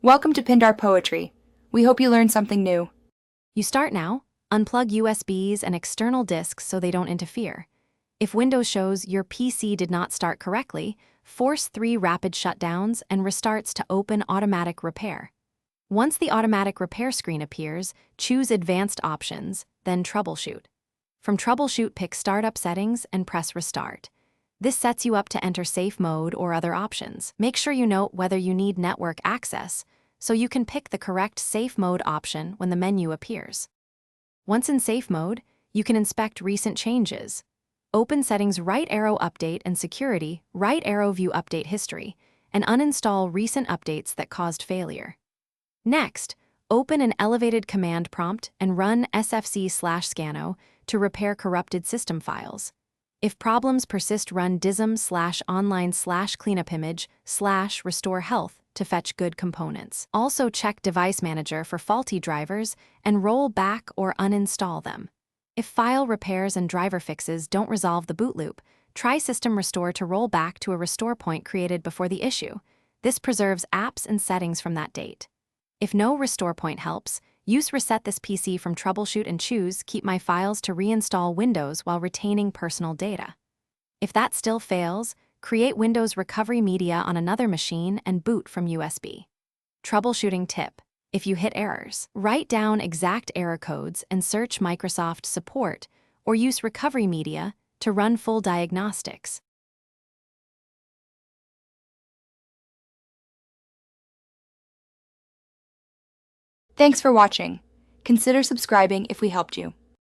Welcome to Pindar Poetry. We hope you learned something new. You start now. Unplug USBs and external disks so they don't interfere. If Windows shows your PC did not start correctly, force 3 rapid shutdowns and restarts to open automatic repair. Once the automatic repair screen appears, choose Advanced Options, then Troubleshoot. From Troubleshoot, pick Startup Settings and press Restart. This sets you up to enter safe mode or other options. Make sure you note whether you need network access, so you can pick the correct safe mode option when the menu appears. Once in safe mode, you can inspect recent changes. Open Settings Right Arrow Update and Security Right Arrow View Update History, and uninstall recent updates that caused failure. Next, open an elevated command prompt and run sfc/scanno to repair corrupted system files. If problems persist, run dism/online/cleanupimage/restore health to fetch good components. Also check Device Manager for faulty drivers and roll back or uninstall them. If file repairs and driver fixes don't resolve the boot loop, try System Restore to roll back to a restore point created before the issue. This preserves apps and settings from that date. If no restore point helps, use Reset This PC from Troubleshoot and choose Keep My Files to reinstall Windows while retaining personal data. If that still fails, create Windows Recovery Media on another machine and boot from USB. Troubleshooting tip: if you hit errors, write down exact error codes and search Microsoft Support or use Recovery Media to run full diagnostics. Thanks for watching. Consider subscribing if we helped you.